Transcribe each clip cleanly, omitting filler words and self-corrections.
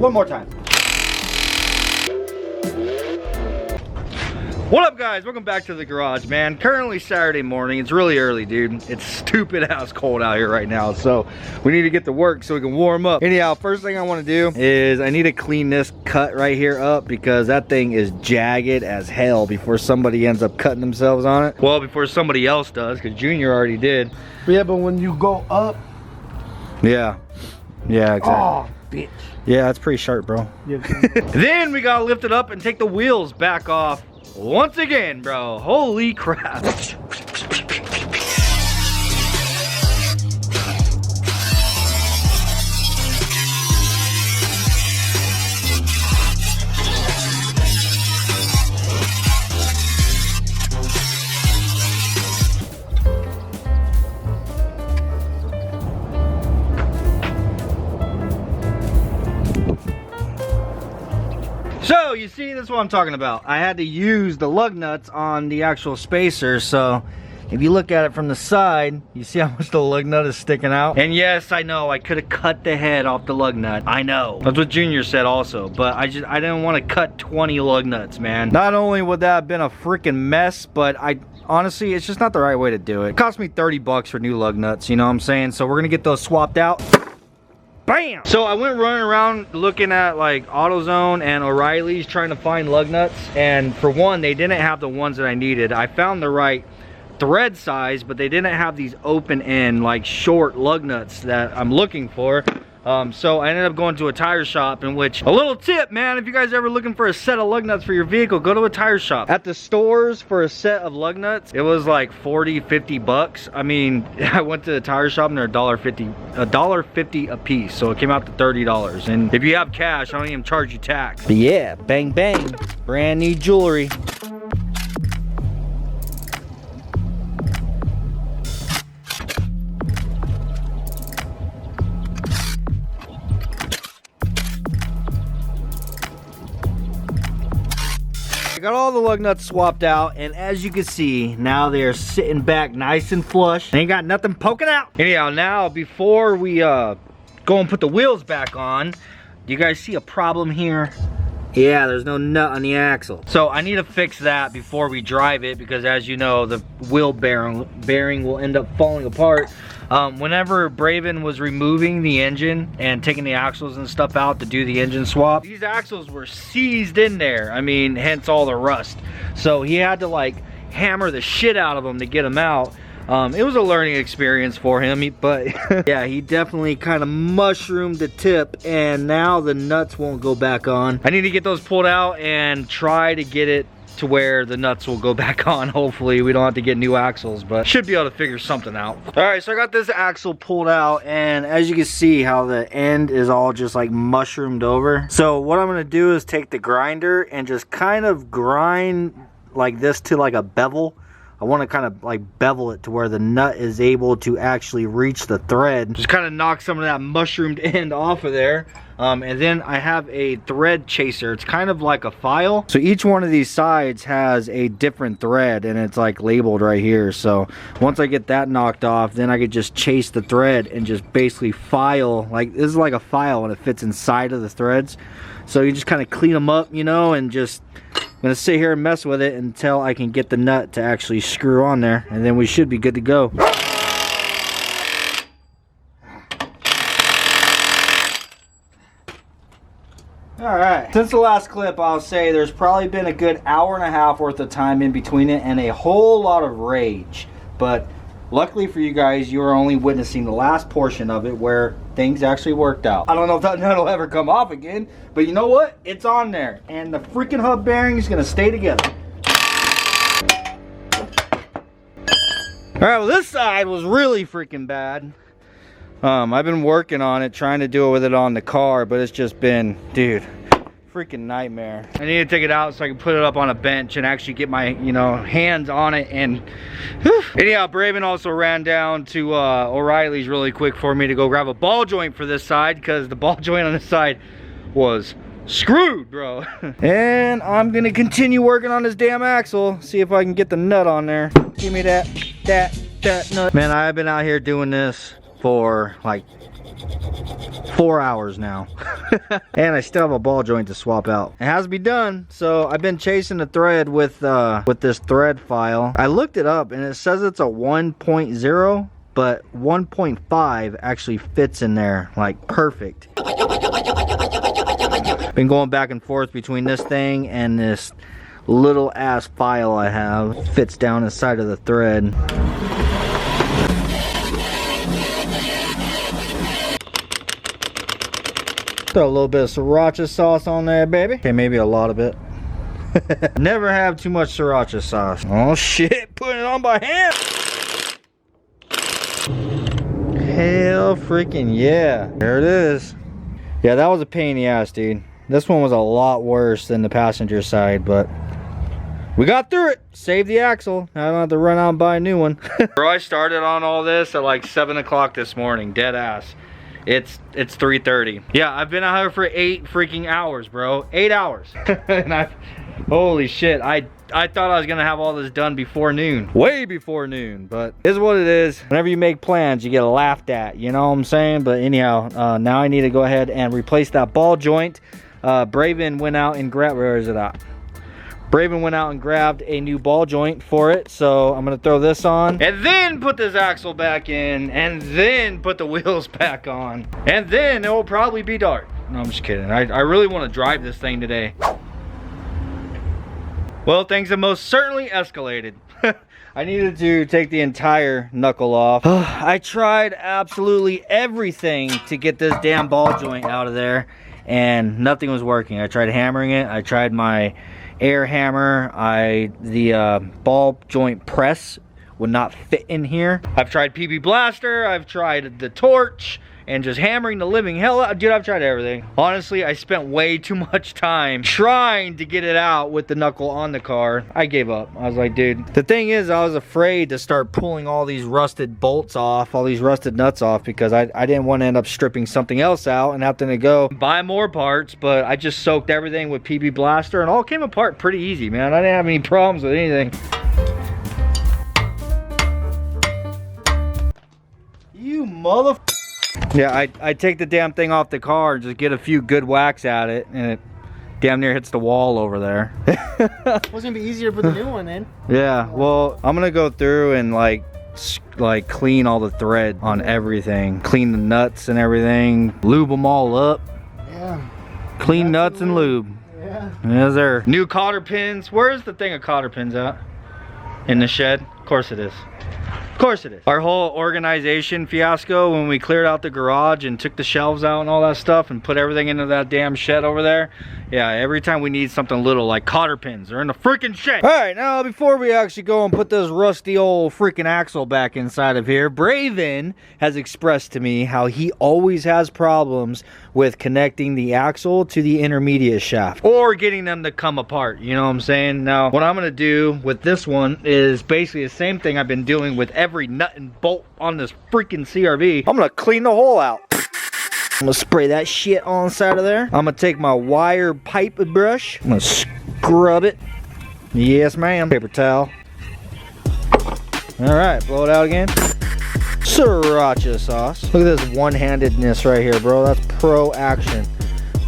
One more time. What up, guys? Welcome back to the garage, man. Currently Saturday morning. It's really early, dude. It's stupid ass cold out here right now, so we need to get to work so we can warm up. Anyhow, first thing I want to do is I need to clean this cut right here up because that thing is jagged as hell before somebody ends up cutting themselves on it. Well, before somebody else does, because Junior already did. Yeah, but when you go up. Yeah, exactly. Oh, bitch. Yeah, it's pretty sharp, bro. Yeah. Then we gotta lift it up and take the wheels back off once again, bro. Holy crap. So you see, that's what I'm talking about. I had to use the lug nuts on the actual spacer, so if you look at it from the side, you see how much the lug nut is sticking out. And yes, I know I could have cut the head off the lug nut. I know. That's what Junior said also, but I didn't want to cut 20 lug nuts, man. Not only would that have been a freaking mess, but honestly, it's just not the right way to do it. It cost me 30 bucks for new lug nuts, you know what I'm saying? So we're gonna get those swapped out. Bam! So I went running around looking at like AutoZone and O'Reilly's trying to find lug nuts, and for one, they didn't have the ones that I needed. I found the right thread size, but they didn't have these open end like short lug nuts that I'm looking for. So I ended up going to a tire shop, in which, a little tip, man, if you guys are ever looking for a set of lug nuts for your vehicle, go to a tire shop. At the stores for a set of lug nuts, it was like 40, 50 bucks. I mean, I went to the tire shop and they're $1.50 a piece, so it came out to $30. And if you have cash, I don't even charge you tax. But yeah, bang bang, brand new jewelry. I got all the lug nuts swapped out, and as you can see, now they're sitting back nice and flush. They ain't got nothing poking out. Anyhow, now before we go and put the wheels back on, do you guys see a problem here? Yeah, there's no nut on the axle. So I need to fix that before we drive it, because as you know, the wheel bearing will end up falling apart. Whenever Braven was removing the engine and taking the axles and stuff out to do the engine swap, these axles were seized in there. I mean, hence all the rust. So he had to like hammer the shit out of them to get them out. It was a learning experience for him, but yeah, he definitely kind of mushroomed the tip, and now the nuts won't go back on. I need to get those pulled out and try to get it to where the nuts will go back on. Hopefully we don't have to get new axles, but should be able to figure something out. All right, so I got this axle pulled out, and as you can see how the end is all just like mushroomed over. So what I'm gonna do is take the grinder and just kind of grind like this to like a bevel. I want to kind of like bevel it to where the nut is able to actually reach the thread. Just kind of knock some of that mushroomed end off of there. And then I have a thread chaser. It's kind of like a file. So each one of these sides has a different thread, and it's like labeled right here. So once I get that knocked off, then I could just chase the thread and just basically file. Like, this is like a file and it fits inside of the threads. So you just kind of clean them up, you know, and just, I'm gonna sit here and mess with it until I can get the nut to actually screw on there, and then we should be good to go. Alright, since the last clip, I'll say there's probably been a good hour and a half worth of time in between it and a whole lot of rage. But luckily for you guys, you are only witnessing the last portion of it where things actually worked out. I don't know if that nut will ever come off again, but you know what? It's on there, and the freaking hub bearing is gonna stay together. Alright, well, this side was really freaking bad. I've been working on it, trying to do it with it on the car, but it's just been, dude, freaking nightmare. I need to take it out so I can put it up on a bench and actually get my, you know, hands on it. And whew. Anyhow, Braven also ran down to O'Reilly's really quick for me to go grab a ball joint for this side, because the ball joint on this side was screwed, bro. And I'm gonna continue working on this damn axle, see if I can get the nut on there. Give me that nut. Man, I've been out here doing this for like 4 hours now. And I still have a ball joint to swap out. It has to be done. So I've been chasing the thread with this thread file. I looked it up and it says it's a 1.0, but 1.5 actually fits in there like perfect. Been going back and forth between this thing and this little ass file I have. Fits down inside of the thread. Throw a little bit of sriracha sauce on there, baby. Okay, maybe a lot of it. Never have too much sriracha sauce. Oh shit, putting it on by hand. Hell freaking yeah. There it is. Yeah, that was a pain in the ass, dude. This one was a lot worse than the passenger side, but we got through it. Saved the axle. I don't have to run out and buy a new one. Bro, I started on all this at like 7 o'clock this morning, dead ass. It's 3:30. Yeah, I've been out here for 8 freaking hours, bro. 8 hours. And holy shit, I thought I was gonna have all this done before noon. Way before noon, but it is what it is. Whenever you make plans, you get laughed at, you know what I'm saying? But anyhow, now I need to go ahead and replace that ball joint. Braven went out and grabbed, where is it at? Braven went out and grabbed a new ball joint for it, so I'm gonna throw this on and then put this axle back in and then put the wheels back on and then it will probably be dark. No, I'm just kidding. I really want to drive this thing today. Well, things have most certainly escalated. I needed to take the entire knuckle off. I tried absolutely everything to get this damn ball joint out of there and nothing was working. I tried hammering it. I tried my air hammer. The ball joint press would not fit in here. I've tried PB Blaster. I've tried the torch and just hammering the living hell out. Dude, I've tried everything. Honestly, I spent way too much time trying to get it out with the knuckle on the car. I gave up. I was like, dude. The thing is, I was afraid to start pulling all these rusted bolts off, all these rusted nuts off, because I didn't want to end up stripping something else out and having to go buy more parts. But I just soaked everything with PB Blaster and all came apart pretty easy, man. I didn't have any problems with anything. You motherfucker. Yeah, I take the damn thing off the car and just get a few good whacks at it, and it damn near hits the wall over there. It's gonna be easier for the new one then. Yeah, well, I'm gonna go through and like clean all the thread on everything, clean the nuts and everything, lube them all up. Yeah. Clean nuts and lube. Yeah. Yes, sir. New cotter pins. Where's the thing of cotter pins at? In the shed? Of course it is. Of course it is. Our whole organization fiasco when we cleared out the garage and took the shelves out and all that stuff and put everything into that damn shed over there. Yeah, every time we need something little like cotter pins, they're in the freaking shed. All right, now before we actually go and put this rusty old freaking axle back inside of here, Braven has expressed to me how he always has problems with connecting the axle to the intermediate shaft or getting them to come apart, you know what I'm saying? Now, what I'm gonna do with this one is basically the same thing I've been doing with every nut and bolt on this freaking CRV. I'm gonna clean the hole out. I'm gonna spray that shit on the side of there. I'm gonna take my wire pipe brush. I'm gonna scrub it. Yes, ma'am. Paper towel. All right, blow it out again. Sriracha sauce. Look at this one-handedness right here, bro. That's pro action.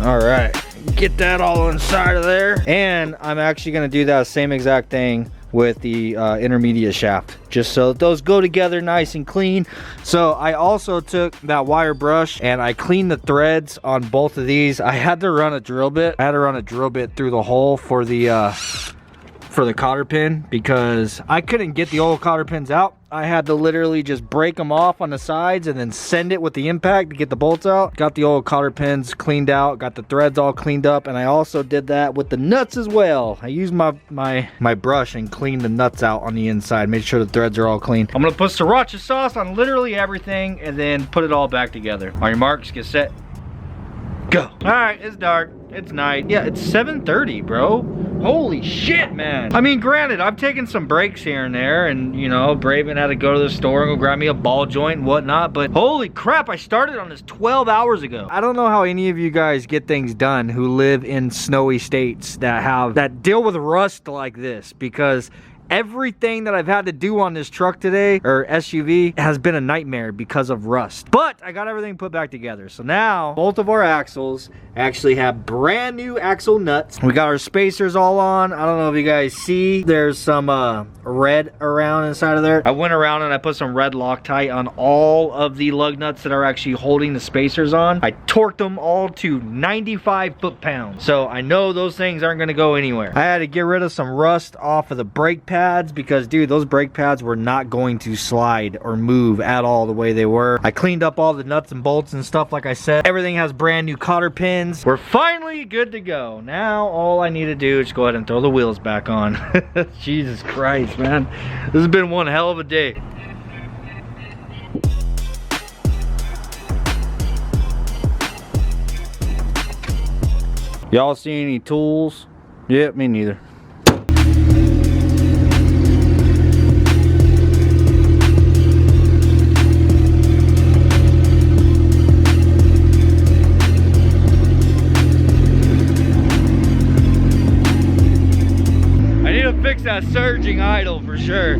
All right, get that all inside of there. And I'm actually gonna do that same exact thing with the intermediate shaft, just so that those go together nice and clean. So I also took that wire brush and I cleaned the threads on both of these. I had to run a drill bit. I had to run a drill bit through the hole for the cotter pin because I couldn't get the old cotter pins out. I had to literally just break them off on the sides and then send it with the impact to get the bolts out. Got the old cotter pins cleaned out, got the threads all cleaned up, and I also did that with the nuts as well. I used my brush and cleaned the nuts out on the inside, made sure the threads are all clean. I'm gonna put sriracha sauce on literally everything and then put it all back together. On your marks, get set, go. All right, it's dark, it's night. Yeah, it's 7:30, bro. Holy shit, man. I mean, granted, I've taken some breaks here and there, and you know, Braven had to go to the store and go grab me a ball joint and whatnot, but holy crap, I started on this 12 hours ago. I don't know how any of you guys get things done who live in snowy states that deal with rust like this, because Everything that I've had to do on this truck today, or SUV, has been a nightmare because of rust. But I got everything put back together. So now, both of our axles actually have brand new axle nuts. We got our spacers all on. I don't know if you guys see, there's some red around inside of there. I went around and I put some red Loctite on all of the lug nuts that are actually holding the spacers on. I torqued them all to 95 foot-pounds. So I know those things aren't gonna go anywhere. I had to get rid of some rust off of the brake pads because, dude, those brake pads were not going to slide or move at all the way they were. I cleaned up all the nuts and bolts and stuff like I said. Everything has brand new cotter pins. We're finally good to go. Now all I need to do is go ahead and throw the wheels back on. Jesus Christ, man. This has been one hell of a day. Y'all see any tools? Yep, me neither. I need to fix that surging idle for sure.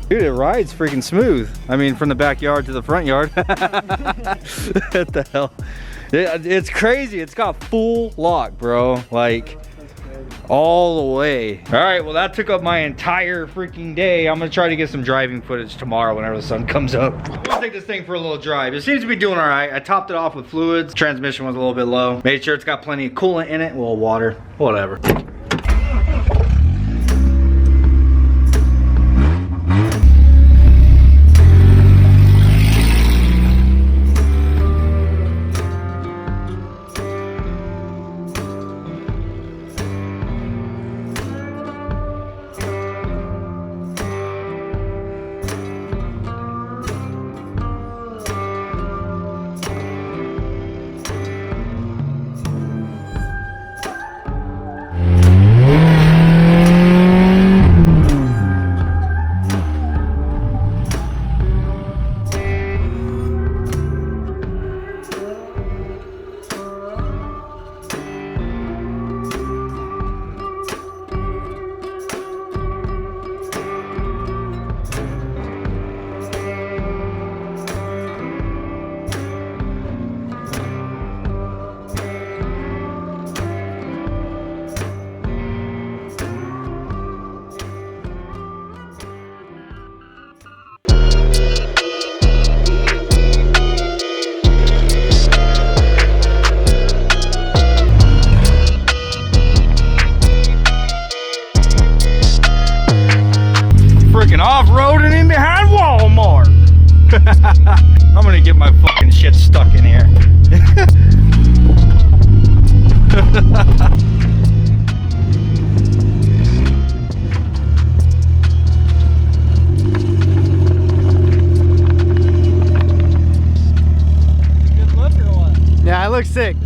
Dude, it rides freaking smooth. I mean, from the backyard to the front yard. What the hell? It's crazy. It's got full lock, bro. Like, all the way. All right, well, that took up my entire freaking day. I'm gonna try to get some driving footage tomorrow whenever the sun comes up. I'm gonna take this thing for a little drive. It seems to be doing all right. I topped it off with fluids. Transmission was a little bit low. Made sure it's got plenty of coolant in it. A little water, whatever. Off-roading in behind Wal-Mart. I'm gonna get my fucking shit stuck in here. Good look or what? Yeah, I look sick.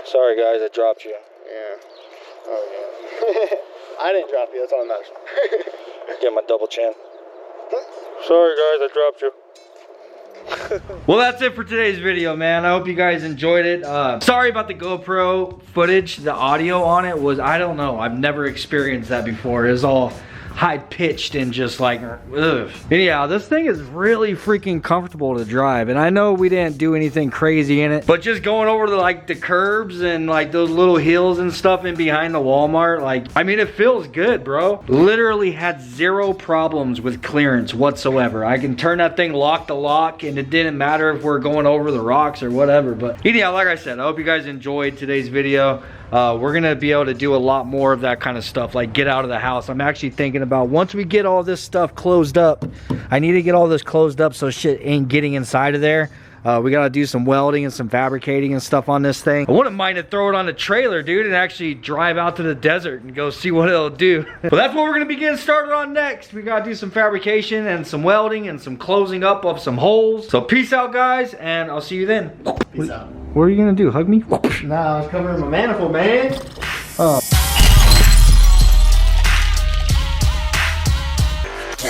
Sorry guys, I dropped you. Yeah. Oh yeah. I didn't drop you. That's all that matters. Get my double chin. Sorry guys, I dropped you. Well, that's it for today's video, man. I hope you guys enjoyed it. Sorry about the GoPro footage. The audio on it was, I don't know. I've never experienced that before. It was all high pitched and just like, ugh. Anyhow, this thing is really freaking comfortable to drive, and I know we didn't do anything crazy in it, but just going over the curbs and like those little hills and stuff in behind the Walmart, like, I mean, it feels good, bro. Literally had zero problems with clearance whatsoever. I can turn that thing lock to lock, and it didn't matter if we're going over the rocks or whatever. But anyhow, like I said, I hope you guys enjoyed today's video. We're gonna be able to do a lot more of that kind of stuff, like get out of the house. I'm actually thinking about, once we get all this stuff closed up, I need to get all this closed up so shit ain't getting inside of there. We gotta do some welding and some fabricating and stuff on this thing. I wouldn't mind to throw it on a trailer, dude, and actually drive out to the desert and go see what it'll do. But that's what we're gonna be getting started on next. We gotta do some fabrication and some welding and some closing up of some holes. So peace out, guys, and I'll see you then. Peace out. What are you gonna do? Hug me? Nah, I was covering my manifold, man. Oh.